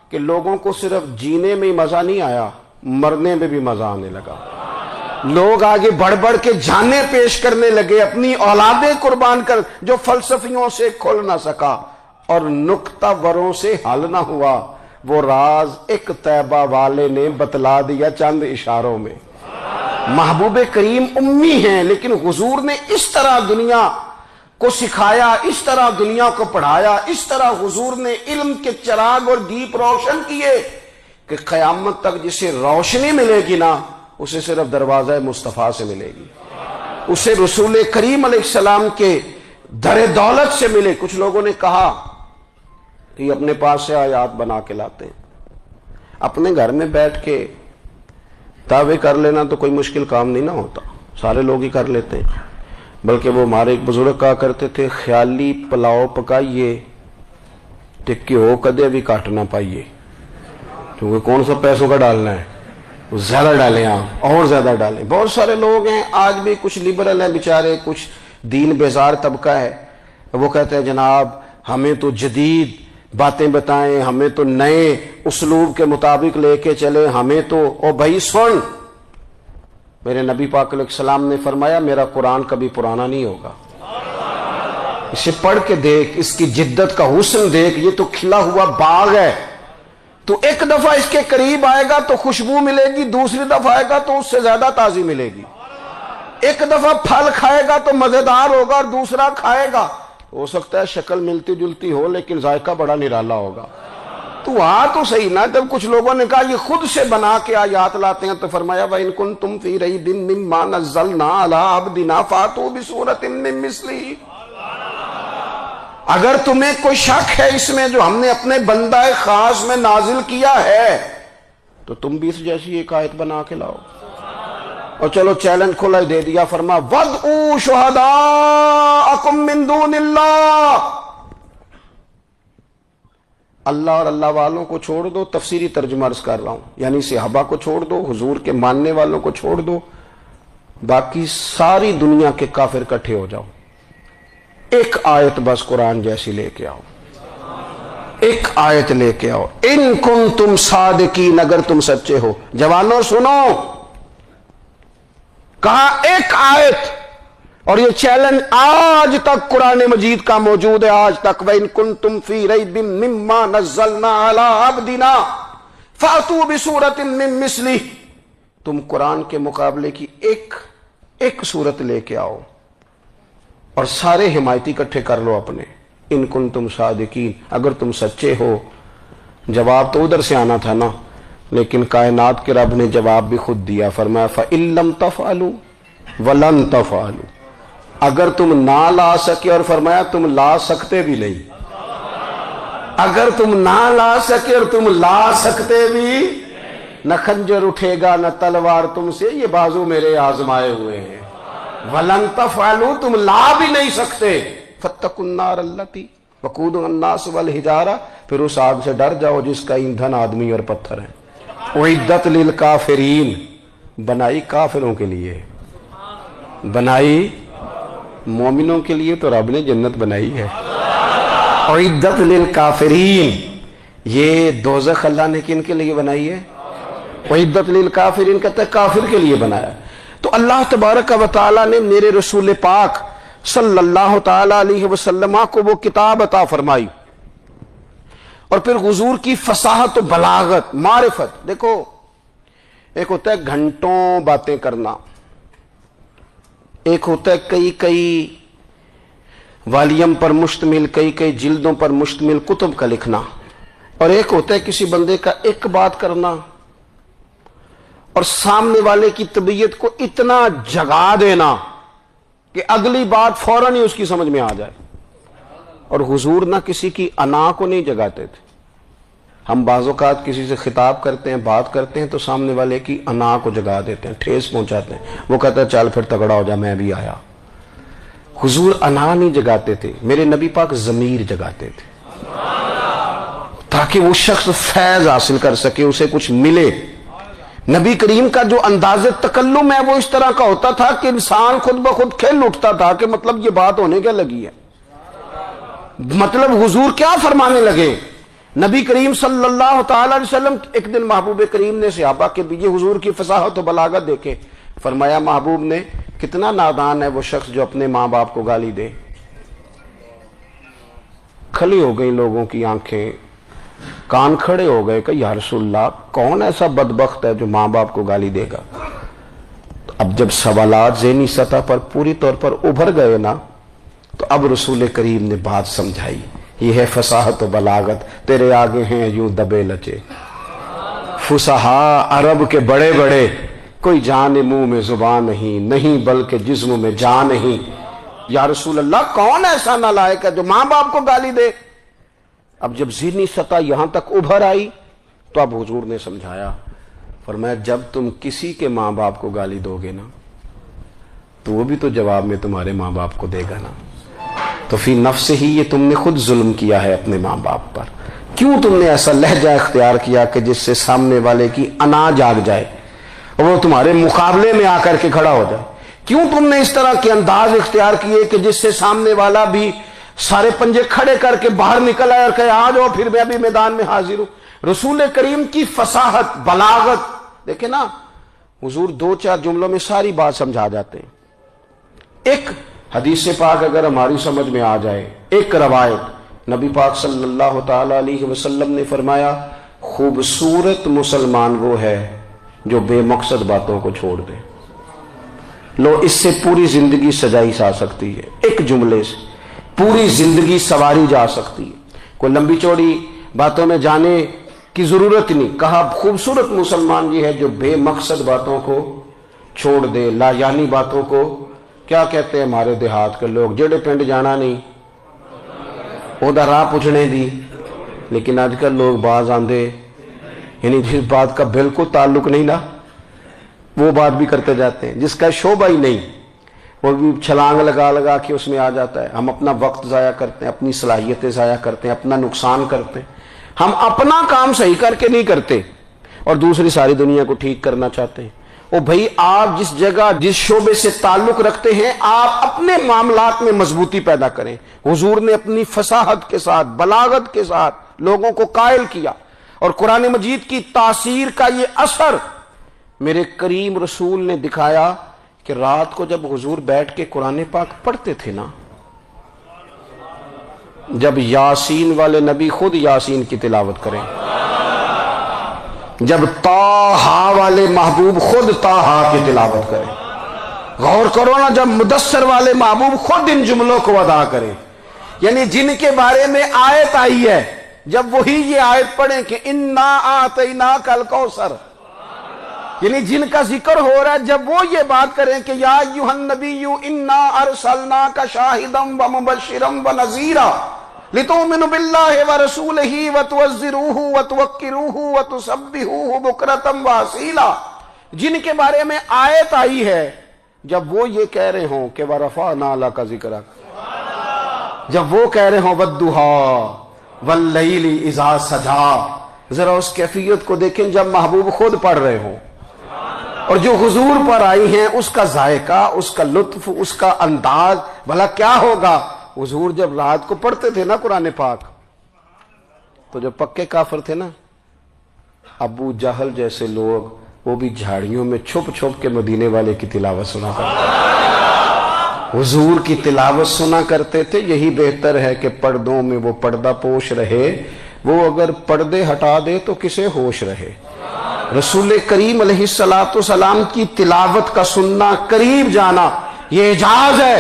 کہ لوگوں کو صرف جینے میں مزہ نہیں آیا، مرنے میں بھی مزہ آنے لگا۔ لوگ آگے بڑھ بڑھ کے جانیں پیش کرنے لگے، اپنی اولادیں قربان کر، جو فلسفیوں سے کھل نہ سکا اور نکتہ وروں سے حل نہ ہوا، وہ راز ایک طیبہ والے نے بتلا دیا چند اشاروں میں۔ محبوب کریم امی ہیں، لیکن حضور نے اس طرح دنیا کو سکھایا، اس طرح دنیا کو پڑھایا، اس طرح حضور نے علم کے چراغ اور دیپ روشن کیے کہ قیامت تک جسے روشنی ملے گی نا، اسے صرف دروازہ مصطفیٰ سے ملے گی، اسے رسول کریم علیہ السلام کے در دولت سے ملے۔ کچھ لوگوں نے کہا کہ یہ اپنے پاس سے آیات بنا کے لاتے ہیں، اپنے گھر میں بیٹھ کے دعوے کر لینا تو کوئی مشکل کام نہیں نہ ہوتا، سارے لوگ ہی کر لیتے ہیں۔ بلکہ وہ ہمارے ایک بزرگ کہا کرتے تھے، خیالی پلاؤ پکائیے تے گھیو کدے بھی کاٹ نہ پائیے، کیونکہ کون سا پیسوں کا ڈالنا ہے، زیادہ ڈالیں آپ اور زیادہ ڈالیں۔ بہت سارے لوگ ہیں آج بھی، کچھ لبرل ہیں بیچارے، کچھ دین بیزار طبقہ ہے، وہ کہتے ہیں جناب ہمیں تو جدید باتیں بتائیں، ہمیں تو نئے اسلوب کے مطابق لے کے چلے، ہمیں تو او بھائی سن، میرے نبی پاک علیہ السلام نے فرمایا میرا قرآن کبھی پرانا نہیں ہوگا، اسے پڑھ کے دیکھ، اس کی جدت کا حسن دیکھ، یہ تو کھلا ہوا باغ ہے، تو ایک دفعہ اس کے قریب آئے گا تو خوشبو ملے گی، دوسری دفعہ آئے گا تو اس سے زیادہ تازی ملے گی، ایک دفعہ پھل کھائے گا تو مزیدار ہوگا اور دوسرا کھائے گا ہو سکتا ہے شکل ملتی جلتی ہو لیکن ذائقہ بڑا نرالا ہوگا۔ تو وہاں تو صحیح نا، جب کچھ لوگوں نے کہا یہ خود سے بنا کے آیات لاتے ہیں تو فرمایا وَإِن كُنتُمْ فِي رَيْبٍ مِّمَّا نَزَّلْنَا عَلَىٰ عَبْدِنَا فَأْتُوا بِسُورَةٍ مِّن مِّثْلِهِ، اگر تمہیں کوئی شک ہے اس میں جو ہم نے اپنے بندہ خاص میں نازل کیا ہے تو تم بھی اس جیسی ایک آیت بنا کے لاؤ۔ اور چلو چیلنج کھلا دے دیا، فرما وَادْعُوا شُهَدَاءَكُم مِّن دُونِ اللَّهِ، اللہ اور اللہ والوں کو چھوڑ دو، تفسیری ترجمہ عرض کر رہا ہوں، یعنی صحابہ کو چھوڑ دو، حضور کے ماننے والوں کو چھوڑ دو، باقی ساری دنیا کے کافر اکٹھے ہو جاؤ، ایک آیت بس قرآن جیسی لے کے آؤ، ایک آیت لے کے آؤ، ان کنتم صادقین، اگر تم سچے ہو۔ جوانوں سنو، کہا ایک آیت، اور یہ چیلنج آج تک قرآن مجید کا موجود ہے، آج تک وَإِن كُنتُمْ فِي رَيْبٍ مِّمَّا نَزَّلْنَا عَلَىٰ عَبْدِنَا فَأْتُوا بِسُورَةٍ مِّن مِّثْلِهِ، تم قرآن کے مقابلے کی ایک صورت لے کے آؤ اور سارے حمایتی اکٹھے کر لو اپنے، ان کنتم صادقین، اگر تم سچے ہو۔ جواب تو ادھر سے آنا تھا نا، لیکن کائنات کے رب نے جواب بھی خود دیا، فرمایا فَإِن لَّمْ تَفْعَلُوا وَلَن تَفْعَلُوا، اگر تم نہ لا سکے، اور فرمایا تم لا سکتے بھی نہیں، اگر تم نہ لا سکے اور تم لا سکتے بھی، نہ خنجر اٹھے گا نہ تلوار تم سے، یہ بازو میرے آزمائے ہوئے ہیں، وَلَن تَفْعَلُوا، تم لا بھی نہیں سکتے، فَاتَّقُوا النَّارَ الَّتِي وَقُودُهَا النَّاسُ وَالْحِجَارَةُ، پھر اس آگ سے ڈر جاؤ جس کا ایندھن آدمی اور پتھر ہے، اُعِدَّتْ لِلْکَافِرِین، بنائی کافروں کے لیے، بنائی مومنوں کے لیے تو رب نے جنت بنائی ہے، اُعِدَّتْ لِلْکَافِرِین، یہ دوزخ اللہ نے کن کے لیے بنائی ہے؟ اُعِدَّتْ لِلْکَافِرِین، کہتا ہے کافر کے لیے بنایا۔ تو اللہ تبارک و تعالیٰ نے میرے رسول پاک صلی اللہ تعالیٰ علیہ وسلم کو وہ کتاب عطا فرمائی، اور پھر حضور کی فصاحت و بلاغت، معرفت۔ دیکھو ایک ہوتا ہے گھنٹوں باتیں کرنا، ایک ہوتا ہے کئی والیوم پر مشتمل، کئی جلدوں پر مشتمل کتب کا لکھنا، اور ایک ہوتا ہے کسی بندے کا ایک بات کرنا اور سامنے والے کی طبیعت کو اتنا جگا دینا کہ اگلی بات فوراً ہی اس کی سمجھ میں آ جائے۔ اور حضور نہ کسی کی انا کو نہیں جگاتے تھے۔ ہم بعض اوقات کسی سے خطاب کرتے ہیں، بات کرتے ہیں تو سامنے والے کی انا کو جگا دیتے ہیں، ٹھیس پہنچاتے ہیں، وہ کہتا ہے چل پھر تگڑا ہو جا میں بھی آیا۔ حضور انا نہیں جگاتے تھے، میرے نبی پاک ضمیر جگاتے تھے تاکہ وہ شخص فیض حاصل کر سکے، اسے کچھ ملے۔ نبی کریم کا جو انداز تکلم ہے وہ اس طرح کا ہوتا تھا کہ انسان خود بخود کھل اٹھتا تھا کہ مطلب یہ بات ہونے کیا لگی ہے، مطلب حضور کیا فرمانے لگے۔ نبی کریم صلی اللہ تعالی علیہ وسلم ایک دن محبوب کریم نے صحابہ کے بیچ حضور کی فصاحت و بلاغت دیکھے، فرمایا محبوب نے کتنا نادان ہے وہ شخص جو اپنے ماں باپ کو گالی دے۔ کھلی ہو گئی لوگوں کی آنکھیں، کان کھڑے ہو گئے کہ یا رسول اللہ کون ایسا بدبخت ہے جو ماں باپ کو گالی دے گا؟ اب جب سوالات ذہنی سطح پر پوری طور پر ابھر گئے نا، تو اب رسول کریم نے بات سمجھائی، یہ ہے فصاحت و بلاغت، تیرے آگے ہیں یوں دبے لچے فصحاء عرب کے بڑے بڑے، کوئی جان منہ میں زبان نہیں بلکہ جسم میں جان نہیں۔ یا رسول اللہ کون ایسا نالائق ہے جو ماں باپ کو گالی دے؟ اب جب ذہنی سطح یہاں تک ابھر آئی تو اب حضور نے سمجھایا، فرمایا جب تم کسی کے ماں باپ کو گالی دو گے نا تو وہ بھی تو جواب میں تمہارے ماں باپ کو دے گا نا، تو فی نفس ہی یہ تم نے خود ظلم کیا ہے اپنے ماں باپ پر۔ کیوں تم نے ایسا لہجہ اختیار کیا کہ جس سے سامنے والے کی انا جاگ جائے اور وہ تمہارے مقابلے میں آ کر کے کھڑا ہو جائے؟ کیوں تم نے اس طرح کے انداز اختیار کیے کہ جس سے سامنے والا بھی سارے پنجے کھڑے کر کے باہر نکل آئے اور کہے آ جاؤ پھر میں ابھی میدان میں حاضر ہوں؟ رسول کریم کی فصاحت بلاغت دیکھیں نا، حضور دو چار جملوں میں ساری بات سمجھا جاتے ہیں۔ ایک حدیث پاک اگر ہماری سمجھ میں آ جائے، ایک روایت نبی پاک صلی اللہ تعالی علیہ وسلم نے فرمایا خوبصورت مسلمان وہ ہے جو بے مقصد باتوں کو چھوڑ دے۔ لو اس سے پوری زندگی سجائی جا سکتی ہے، ایک جملے سے پوری زندگی سواری جا سکتی ہے، کوئی لمبی چوڑی باتوں میں جانے کی ضرورت نہیں۔ کہا خوبصورت مسلمان یہ ہے جو بے مقصد باتوں کو چھوڑ دے، لا یعنی باتوں کو، کیا کہتے ہیں ہمارے دیہات کے لوگ، جڑے پنڈ جانا نہیں اودا راہ پوچھنے دی، لیکن آج کل لوگ باز آندے یعنی جس بات کا بالکل تعلق نہیں نا وہ بات بھی کرتے جاتے ہیں، جس کا شعبہ ہی نہیں وہ بھی چھلانگ لگا کے اس میں آ جاتا ہے۔ ہم اپنا وقت ضائع کرتے ہیں، اپنی صلاحیتیں ضائع کرتے ہیں، اپنا نقصان کرتے ہیں، ہم اپنا کام صحیح کر کے نہیں کرتے اور دوسری ساری دنیا کو ٹھیک کرنا چاہتے ہیں۔ او بھائی آپ جس جگہ جس شعبے سے تعلق رکھتے ہیں آپ اپنے معاملات میں مضبوطی پیدا کریں۔ حضور نے اپنی فصاحت کے ساتھ بلاغت کے ساتھ لوگوں کو قائل کیا، اور قرآن مجید کی تاثیر کا یہ اثر میرے کریم رسول نے دکھایا کہ رات کو جب حضور بیٹھ کے قرآن پاک پڑھتے تھے نا، جب یاسین والے نبی خود یاسین کی تلاوت کریں، جب طٰہٰ والے محبوب خود طٰہٰ کی تلاوت کریں، غور کرو نا جب مدثر والے محبوب خود ان جملوں کو ادا کریں، یعنی جن کے بارے میں آیت آئی ہے جب وہی یہ آیت پڑھیں کہ انا اعطیناک الکوثر، یعنی جن کا ذکر ہو رہا ہے جب وہ یہ بات کریں کہ یا ایھا النبی انا ارسلناک شاہدا ومبشرا ونذیرا لتؤمنوا باللہ ورسولہ وتعزروہ وتوقروہ وتسبحوہ بکرۃ واصیلا، جن کے بارے میں آیت آئی ہے جب وہ یہ کہہ رہے ہوں کہ ورفعنا لک ذکرک، جب وہ کہہ رہے ہوں والضحیٰ واللیل اذا سجا، ذرا اس کیفیت کو دیکھیں جب محبوب خود پڑھ رہے ہوں، اور جو حضور پر آئی ہیں اس کا ذائقہ، اس کا لطف، اس کا انداز بھلا کیا ہوگا۔ حضور جب رات کو پڑھتے تھے نا قرآن پاک تو جو پکے کافر تھے نا ابو جہل جیسے لوگ وہ بھی جھاڑیوں میں چھپ چھپ کے مدینے والے کی تلاوت سنا کرتے تھے، حضور کی تلاوت سنا کرتے تھے۔ یہی بہتر ہے کہ پردوں میں وہ پردہ پوش رہے، وہ اگر پردے ہٹا دے تو کسے ہوش رہے۔ رسول کریم علیہ السلام کی تلاوت کا سننا، قریب جانا، یہ اعجاز ہے۔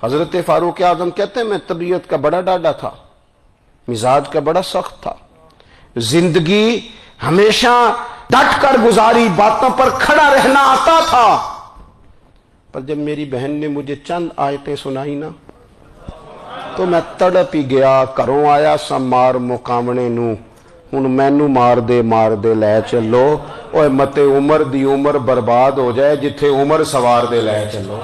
حضرت فاروق اعظم کہتے ہیں میں طبیعت کا بڑا ڈاڈا تھا، مزاج کا بڑا سخت تھا، زندگی ہمیشہ ڈٹ کر گزاری، باتوں پر کھڑا رہنا آتا تھا، پر جب میری بہن نے مجھے چند آیتیں سنائی نا تو میں تڑپ ہی گیا، گھروں آیا سا مار مقامنے نو، ہن مینو مار دے لے چلو، اوے متے عمر دی عمر برباد ہو جائے جتھے عمر سوار دے لے چلو۔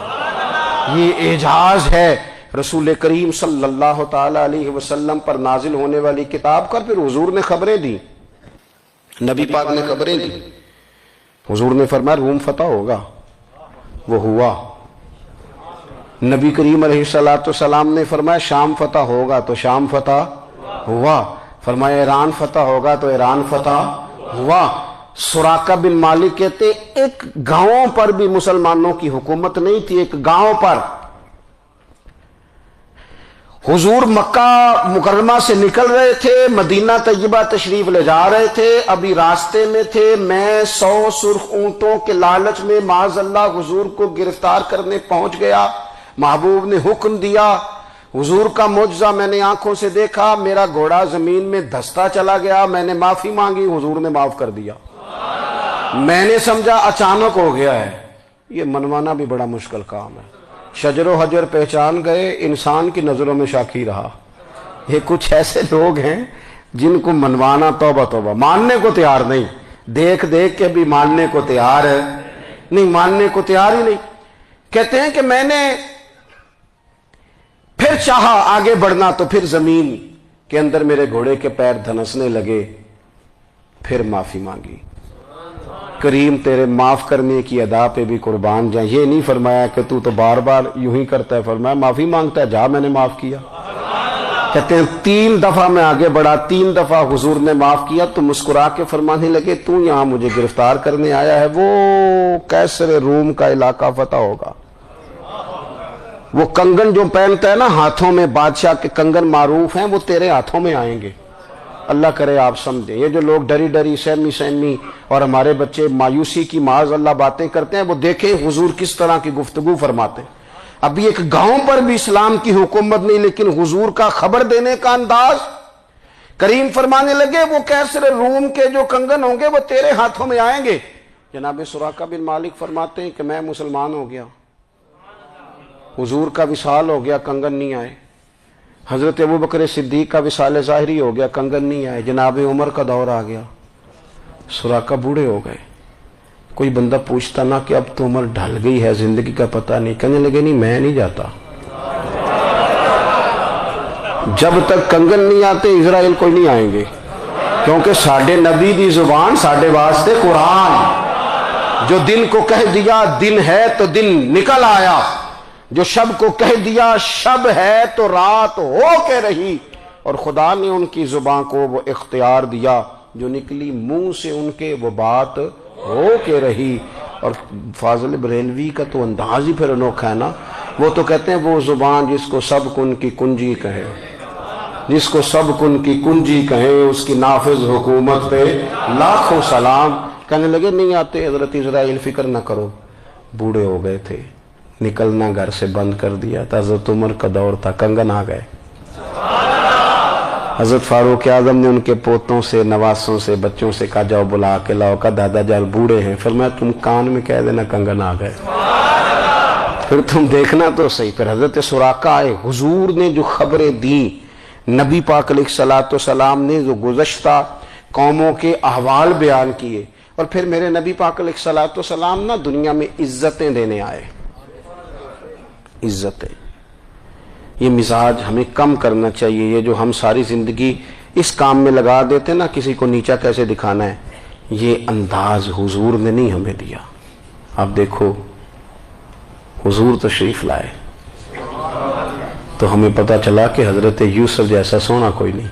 یہ اعجاز ہے رسول کریم صلی اللہ تعالی علیہ وسلم پر نازل ہونے والی کتاب کا۔ پھر حضور نے خبریں دی، نبی پاک نے خبریں دی، حضور نے فرمایا روم فتح ہوگا، وہ ہوا۔ نبی کریم علیہ السلام نے فرمایا شام فتح ہوگا، تو شام فتح ہوا۔ فرمایا ایران فتح ہوگا تو ایران فتح ہوا۔ سراقہ بن مالک کہتے ایک گاؤں پر بھی مسلمانوں کی حکومت نہیں تھی، ایک گاؤں پر۔ حضور مکہ مکرمہ سے نکل رہے تھے، مدینہ طیبہ تشریف لے جا رہے تھے، ابھی راستے میں تھے، میں 100 سرخ اونٹوں کے لالچ میں معاذ اللہ حضور کو گرفتار کرنے پہنچ گیا۔ محبوب نے حکم دیا، حضور کا معجزہ میں نے آنکھوں سے دیکھا، میرا گھوڑا زمین میں دھستا چلا گیا، میں نے معافی مانگی، حضور نے معاف کر دیا۔ میں نے سمجھا اچانک ہو گیا ہے۔ یہ منوانا بھی بڑا مشکل کام ہے۔ شجر و حجر پہچان گئے، انسان کی نظروں میں شاکی رہا۔ یہ کچھ ایسے لوگ ہیں جن کو منوانا توبہ توبہ، ماننے کو تیار نہیں، دیکھ دیکھ کے بھی ماننے کو تیار ہے نہیں، ماننے کو تیار ہی نہیں۔ کہتے ہیں کہ میں نے پھر چاہا آگے بڑھنا تو پھر زمین کے اندر میرے گھوڑے کے پیر دھنسنے لگے، پھر معافی مانگی۔ کریم تیرے معاف کرنے کی ادا پہ بھی قربان جائیں۔ یہ نہیں فرمایا کہ تو بار بار یوں ہی کرتا ہے، فرمایا معافی مانگتا ہے، جا میں نے معاف کیا۔ کہتے ہیں 3 دفعہ میں آگے بڑھا، 3 دفعہ حضور نے معاف کیا تو مسکرا کے فرمانے لگے تو یہاں مجھے گرفتار کرنے آیا ہے، وہ کیسر روم کا علاقہ فتح ہوگا۔ وہ کنگن جو پہنتا ہے نا ہاتھوں میں، بادشاہ کے کنگن معروف ہیں، وہ تیرے ہاتھوں میں آئیں گے۔ اللہ کرے آپ سمجھیں، یہ جو لوگ ڈری ڈری سہمی سہمی اور ہمارے بچے مایوسی کی معاذ اللہ باتیں کرتے ہیں، وہ دیکھیں حضور کس طرح کی گفتگو فرماتے ہیں۔ ابھی ایک گاؤں پر بھی اسلام کی حکومت نہیں، لیکن حضور کا خبر دینے کا انداز۔ کریم فرمانے لگے وہ کیسر روم کے جو کنگن ہوں گے وہ تیرے ہاتھوں میں آئیں گے۔ جناب سراقہ بن مالک فرماتے ہیں کہ میں مسلمان ہو گیا، حضور کا وصال ہو گیا، کنگن نہیں آئے۔ حضرت ابوبکر صدیق کا وصال ظاہری ہو گیا، کنگن نہیں آئے۔ جناب عمر کا دور آ گیا، سراقہ بوڑھے ہو گئے۔ کوئی بندہ پوچھتا نا کہ اب تو عمر ڈھل گئی ہے، زندگی کا پتہ نہیں، کہنے لگے نہیں میں نہیں جاتا، جب تک کنگن نہیں آتے اسرائیل کوئی نہیں آئیں گے، کیونکہ ساڈے نبی دی زبان ساڈے واسطے قرآن۔ جو دن کو کہہ دیا دن ہے تو دن نکل آیا، جو شب کو کہہ دیا شب ہے تو رات ہو کے رہی، اور خدا نے ان کی زبان کو وہ اختیار دیا، جو نکلی منہ سے ان کے وہ بات ہو کے رہی۔ اور فاضل بریلوی کا تو انداز ہی پھر انوکھا ہے نا، وہ تو کہتے ہیں وہ زبان جس کو سب کن کی کنجی کہے، جس کو سب کن کی کنجی کہے، اس کی نافذ حکومت پہ لاکھوں سلام۔ کہنے لگے نہیں آتے حضرت اسرائیل، فکر نہ کرو، بوڑھے ہو گئے تھے، نکلنا گھر سے بند کر دیا تھا، حضرت عمر کا دور تھا، کنگن آ گئے۔ حضرت فاروق اعظم نے ان کے پوتوں سے، نواسوں سے، بچوں سے کہا جاؤ بلا کے لاؤ، کا دادا جان بوڑھے ہیں، فرمایا تم کان میں کہہ دینا کنگن آ گئے، پھر تم دیکھنا تو صحیح۔ پھر حضرت سراقہ آئے، حضور نے جو خبریں دیں، نبی پاک علیہ الصلوۃ والسلام نے جو گزشتہ قوموں کے احوال بیان کیے، اور پھر میرے نبی پاک علیہ الصلوۃ والسلام نا دنیا میں عزتیں دینے آئے۔ عزتیں، یہ مزاج ہمیں کم کرنا چاہیے۔ یہ جو ہم ساری زندگی اس کام میں لگا دیتے نا، کسی کو نیچا کیسے دکھانا ہے، یہ انداز حضور نے نہیں ہمیں دیا۔ آپ دیکھو حضور تشریف لائے تو ہمیں پتہ چلا کہ حضرت یوسف جیسا سونا کوئی نہیں،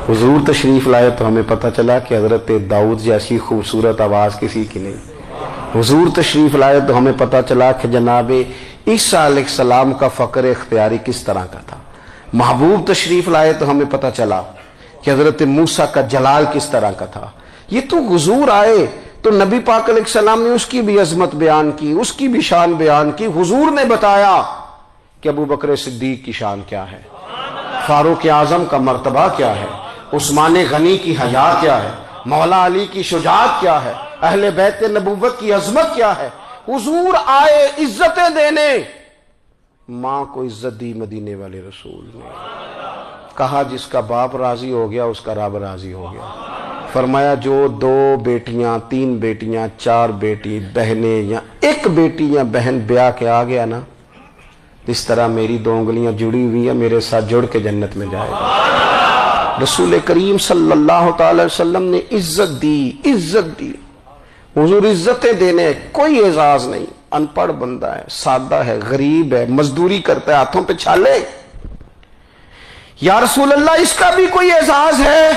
حضور تشریف لائے تو ہمیں پتہ چلا کہ حضرت داؤد جیسی خوبصورت آواز کسی کی نہیں، حضور تشریف لائے تو ہمیں پتہ چلا کہ جناب عیسیٰ علیہ السلام کا فقر اختیاری کس طرح کا تھا، محبوب تشریف لائے تو ہمیں پتہ چلا کہ حضرت موسیٰ کا جلال کس طرح کا تھا۔ یہ تو حضور آئے تو نبی پاک علیہ السلام نے اس کی بھی عظمت بیان کی، اس کی بھی شان بیان کی۔ حضور نے بتایا کہ ابوبکر صدیق کی شان کیا ہے، فاروق اعظم کا مرتبہ کیا ہے، عثمان غنی کی حیا کیا ہے، مولا علی کی شجاعت کیا ہے، اہل بیت نبوت کی عظمت کیا ہے۔ حضور آئے عزتیں دینے، ماں کو عزت دی مدینے والے رسول نے، کہا جس کا باپ راضی ہو گیا اس کا رب راضی ہو گیا۔ فرمایا جو 2 بیٹیاں 3 بیٹیاں 4 بیٹی بہنیں یا 1 بیٹی یا بہن بیاہ کے آ گیا نا، اس طرح میری 2 انگلیاں جڑی ہوئی ہیں، میرے ساتھ جڑ کے جنت میں جائے گا۔ رسول کریم صلی اللہ تعالی وسلم نے عزت دی، عزت دی۔ حضور عزتیں دینے، کوئی اعزاز نہیں، ان پڑھ بندہ ہے، سادہ ہے، غریب ہے، مزدوری کرتا ہے، ہاتھوں پہ چھالے۔ یا رسول اللہ اس کا بھی کوئی اعزاز ہے؟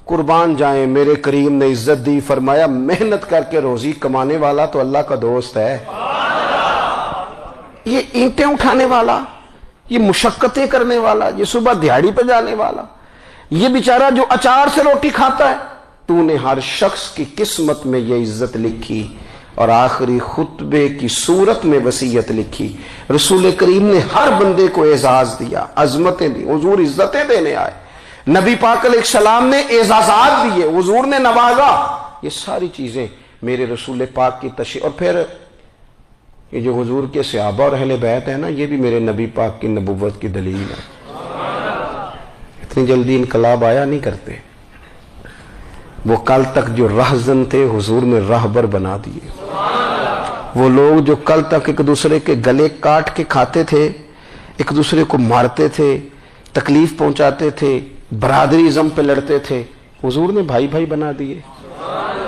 قربان جائیں، میرے کریم نے عزت دی، فرمایا محنت کر کے روزی کمانے والا تو اللہ کا دوست ہے۔ یہ اینٹیں اٹھانے والا، یہ مشقتیں کرنے والا، یہ صبح دیہڑی پہ جانے والا، یہ بیچارہ جو اچار سے روٹی کھاتا ہے، تو نے ہر شخص کی قسمت میں یہ عزت لکھی اور آخری خطبے کی صورت میں وصیت لکھی۔ رسول کریم نے ہر بندے کو اعزاز دیا، عظمتیں دی، حضور عزتیں دینے آئے، نبی پاک علیہ السلام نے اعزازات دیے، حضور نے نوازا۔ یہ ساری چیزیں میرے رسول پاک کی تشریح، اور پھر یہ جو حضور کے صحابہ اور اہل بیت ہیں نا، یہ بھی میرے نبی پاک کی نبوت کی دلیل ہے۔ اتنی جلدی انقلاب آیا نہیں کرتے، وہ کل تک جو رہزن تھے حضور نے راہبر بنا دیے۔ وہ لوگ جو کل تک ایک دوسرے کے گلے کاٹ کے کھاتے تھے، ایک دوسرے کو مارتے تھے، تکلیف پہنچاتے تھے، برادری ازم پہ لڑتے تھے، حضور نے بھائی بھائی بنا دیے۔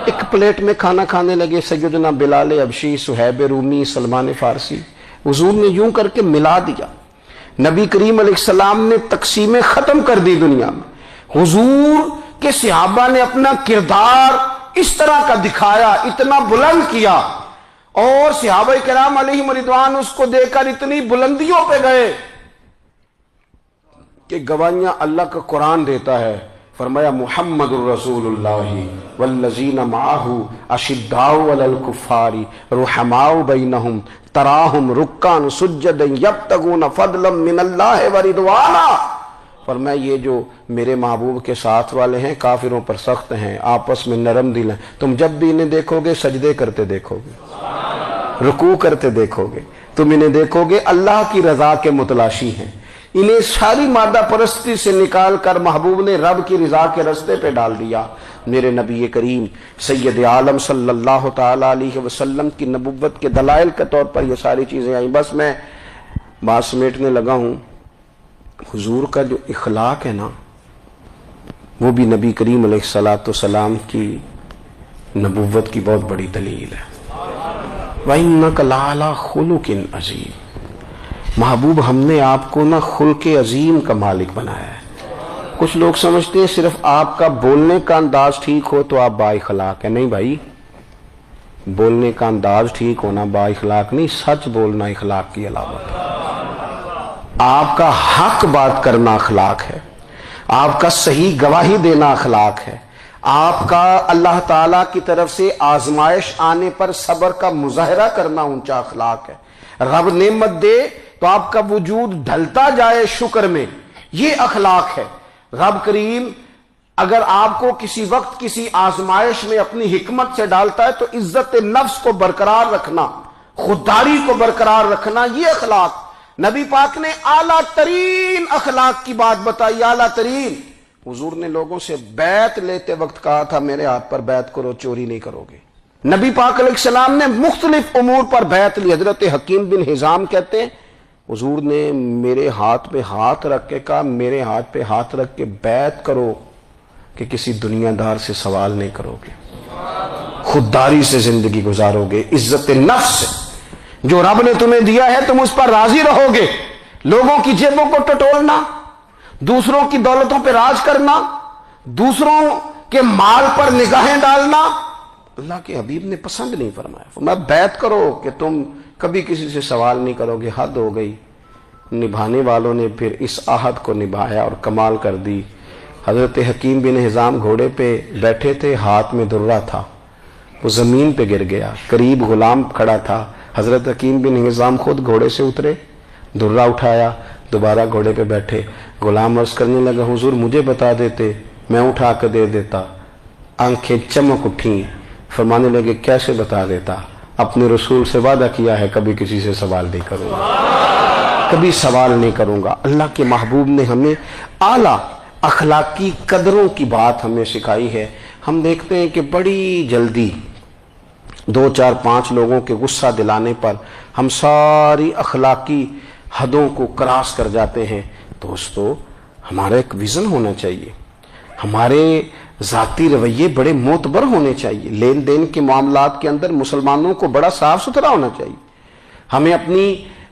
ایک پلیٹ میں کھانا کھانے لگے، سیدنا بلال حبشی، صہیب رومی، سلمان فارسی، حضور نے یوں کر کے ملا دیا۔ نبی کریم علیہ السلام نے تقسیمیں ختم کر دی دنیا میں۔ حضور کے صحابہ نے اپنا کردار اس طرح کا دکھایا، اتنا بلند کیا، اور صحابہ کرام علیہم رضوان اس کو دیکھ کر اتنی بلندیوں پہ گئے کہ گواہیاں اللہ کا قرآن دیتا ہے۔ فرمایا محمد الرسول اللہ والذین معہ اشداء علی الکفار رحماء بینہم تراہم رکعا سجدا یبتغون فضلا من اللہ ورضوانا۔ فرمایا یہ جو میرے محبوب کے ساتھ والے ہیں کافروں پر سخت ہیں، آپس میں نرم دل ہیں، تم جب بھی انہیں دیکھو گے سجدے کرتے دیکھو گے، رکوع کرتے دیکھو گے، تم انہیں دیکھو گے اللہ کی رضا کے متلاشی ہیں۔ انہیں ساری مادہ پرستی سے نکال کر محبوب نے رب کی رضا کے رستے پہ ڈال دیا۔ میرے نبی کریم سید عالم صلی اللہ تعالی علیہ وسلم کی نبوت کے دلائل کے طور پر یہ ساری چیزیں آئیں۔ بس میں بات سمیٹنے لگا ہوں۔ حضور کا جو اخلاق ہے نا، وہ بھی نبی کریم علیہ السلام کی نبوت کی بہت بڑی دلیل ہے۔ وَإِنَّكَ لَعَلَىٰ خُلُقٍ عَظِيمٍ۔ محبوب ہم نے آپ کو نا خلق عظیم کا مالک بنایا ہے۔ کچھ لوگ سمجھتے ہیں صرف آپ کا بولنے کا انداز ٹھیک ہو تو آپ با اخلاق ہیں۔ نہیں بھائی، بولنے کا انداز ٹھیک ہونا با اخلاق نہیں، سچ بولنا اخلاق کی علامت ہے۔ آپ کا حق بات کرنا اخلاق ہے، آپ کا صحیح گواہی دینا اخلاق ہے، آپ کا اللہ تعالیٰ کی طرف سے آزمائش آنے پر صبر کا مظاہرہ کرنا اونچا اخلاق ہے۔ رب نعمت دے تو آپ کا وجود ڈھلتا جائے شکر میں، یہ اخلاق ہے۔ رب کریم اگر آپ کو کسی وقت کسی آزمائش میں اپنی حکمت سے ڈالتا ہے تو عزت نفس کو برقرار رکھنا، خودداری کو برقرار رکھنا، یہ اخلاق۔ نبی پاک نے اعلیٰ ترین اخلاق کی بات بتائی، اعلیٰ ترین۔ حضور نے لوگوں سے بیعت لیتے وقت کہا تھا میرے ہاتھ پر بیعت کرو، چوری نہیں کرو گے۔ نبی پاک علیہ السلام نے مختلف امور پر بیعت لی۔ حضرت حکیم بن حزام کہتے ہیں حضور نے میرے ہاتھ پہ ہاتھ رکھ کے کہا میرے ہاتھ پہ ہاتھ رکھ کے بیعت کرو کہ کسی دنیا دار سے سوال نہیں کرو گے، خودداری سے زندگی گزارو گے، عزت نفس سے جو رب نے تمہیں دیا ہے تم اس پر راضی رہو گے۔ لوگوں کی جیبوں کو ٹٹولنا، دوسروں کی دولتوں پہ راج کرنا، دوسروں کے مال پر نگاہیں ڈالنا اللہ کے حبیب نے پسند نہیں فرمایا۔ فرمایا بیعت کرو کہ تم کبھی کسی سے سوال نہیں کرو گے۔ حد ہو گئی۔ نبھانے والوں نے پھر اس عہد کو نبھایا اور کمال کر دی۔ حضرت حکیم بن حزام گھوڑے پہ بیٹھے تھے، ہاتھ میں درہ تھا، وہ زمین پہ گر گیا، قریب غلام کھڑا تھا، حضرت حکیم بن حزام خود گھوڑے سے اترے، درہ اٹھایا، دوبارہ گھوڑے پہ بیٹھے۔ غلام عرض کرنے لگا حضور مجھے بتا دیتے میں اٹھا کر دے دیتا۔ آنکھیں چمک اٹھیں، فرمانے لگے کیسے بتا دیتا، اپنے رسول سے وعدہ کیا ہے کبھی کسی سے سوال نہیں کروں گا، کبھی سوال نہیں کروں گا۔ اللہ کے محبوب نے ہمیں اعلیٰ اخلاقی قدروں کی بات ہمیں سکھائی ہے۔ ہم دیکھتے ہیں کہ بڑی جلدی 2 4 5 لوگوں کے غصہ دلانے پر ہم ساری اخلاقی حدوں کو کراس کر جاتے ہیں۔ دوستو ہمارا ایک ویژن ہونا چاہیے، ہمارے ذاتی رویے بڑے معتبر ہونے چاہیے، لین دین کے معاملات کے اندر مسلمانوں کو بڑا صاف ستھرا ہونا چاہیے۔ ہمیں اپنی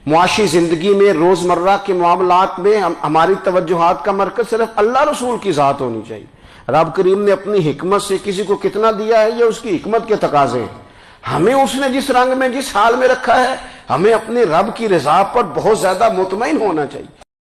معاشی زندگی میں روزمرہ کے معاملات میں ہماری توجہات کا مرکز صرف اللہ رسول کی ذات ہونی چاہیے. رب کریم نے اپنی حکمت سے کسی کو کتنا دیا ہے یہ اس کی حکمت کے تقاضے ہیں. ہمیں اس نے جس رنگ میں جس حال میں رکھا ہے ہمیں اپنے رب کی رضا پر بہت زیادہ مطمئن ہونا چاہیے.